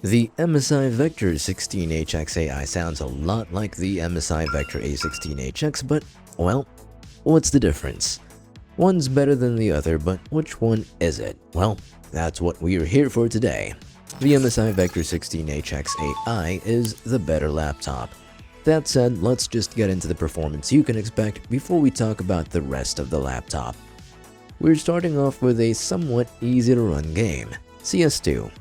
The MSI Vector 16HX AI sounds a lot like the MSI Vector A16HX, but, well, what's the difference? One's better than the other, but which one is it? Well, that's what we're here for today. The MSI Vector 16HX AI is the better laptop. That said, let's just get into the performance you can expect before we talk about the rest of the laptop. We're starting off with a somewhat easy to run game, CS2.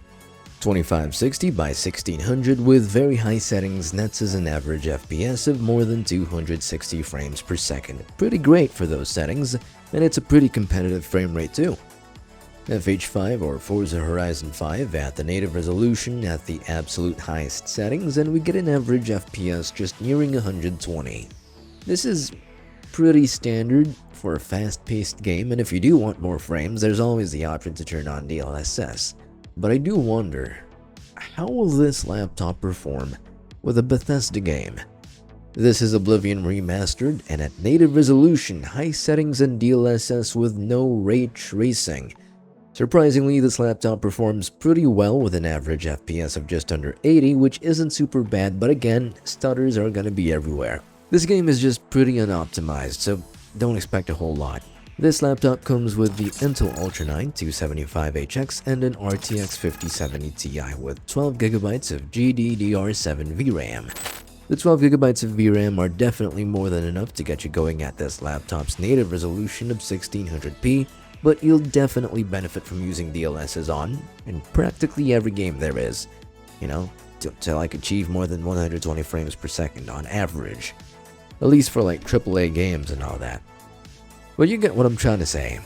2560 by 1600 with very high settings nets as an average FPS of more than 260 frames per second. Pretty great for those settings, and it's a pretty competitive frame rate too. FH5 or Forza Horizon 5 at the native resolution at the absolute highest settings, and we get an average FPS just nearing 120. This is pretty standard for a fast-paced game, and if you do want more frames, there's always the option to turn on DLSS. But I do wonder, how will this laptop perform with a Bethesda game? This is Oblivion Remastered and at native resolution, high settings and DLSS with no ray tracing. Surprisingly, this laptop performs pretty well with an average FPS of just under 80, which isn't super bad, but again, stutters are gonna be everywhere. This game is just pretty unoptimized, so don't expect a whole lot. This laptop comes with the Intel Ultra 9 275HX and an RTX 5070 Ti with 12GB of GDDR7 VRAM. The 12GB of VRAM are definitely more than enough to get you going at this laptop's native resolution of 1600p, but you'll definitely benefit from using DLSS on in practically every game there is, to like achieve more than 120 frames per second on average. At least for like AAA games and all that. But you get what I'm trying to say.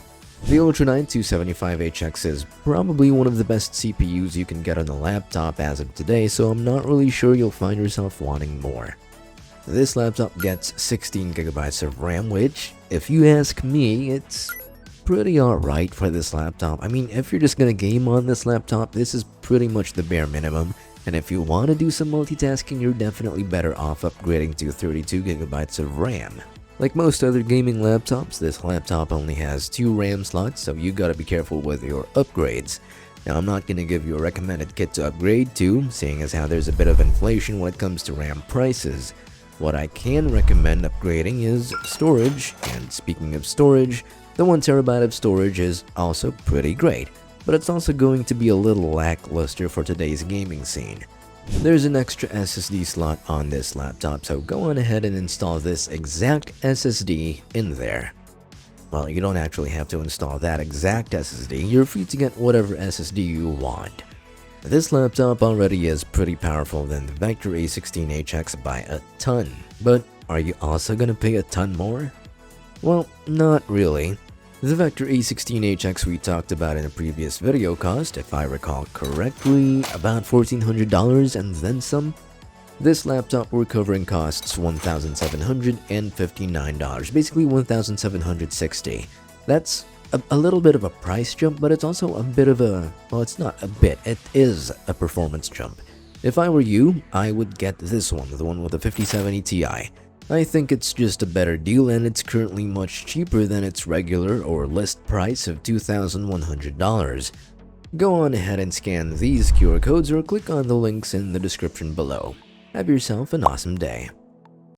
The Ultra 9 275HX is probably one of the best CPUs you can get on a laptop as of today, so I'm not really sure you'll find yourself wanting more. This laptop gets 16GB of RAM, which, if you ask me, it's pretty alright for this laptop. I mean, if you're just gonna game on this laptop, this is pretty much the bare minimum, and if you want to do some multitasking, you're definitely better off upgrading to 32GB of RAM. Like most other gaming laptops, this laptop only has 2 RAM slots, so you gotta be careful with your upgrades. Now, I'm not gonna give you a recommended kit to upgrade to, seeing as how there's a bit of inflation when it comes to RAM prices. What I can recommend upgrading is storage, and speaking of storage, the 1TB of storage is also pretty great, but it's also going to be a little lackluster for today's gaming scene. There's an extra SSD slot on this laptop, so go on ahead and install this exact SSD in there. Well, you don't actually have to install that exact SSD, you're free to get whatever SSD you want. This laptop already is pretty powerful than the Vector A16HX by a ton, but are you also gonna pay a ton more? Well, not really. The Vector A16HX we talked about in a previous video cost, if I recall correctly, about $1,400 and then some. This laptop we're covering costs $1,759, basically $1,760. That's a little bit of a price jump, but it's also a bit of a, well, it's not a bit, it is a performance jump. If I were you, I would get this one, the one with the 5070 Ti. I think it's just a better deal, and it's currently much cheaper than its regular or list price of $2,100. Go on ahead and scan these QR codes or click on the links in the description below. Have yourself an awesome day.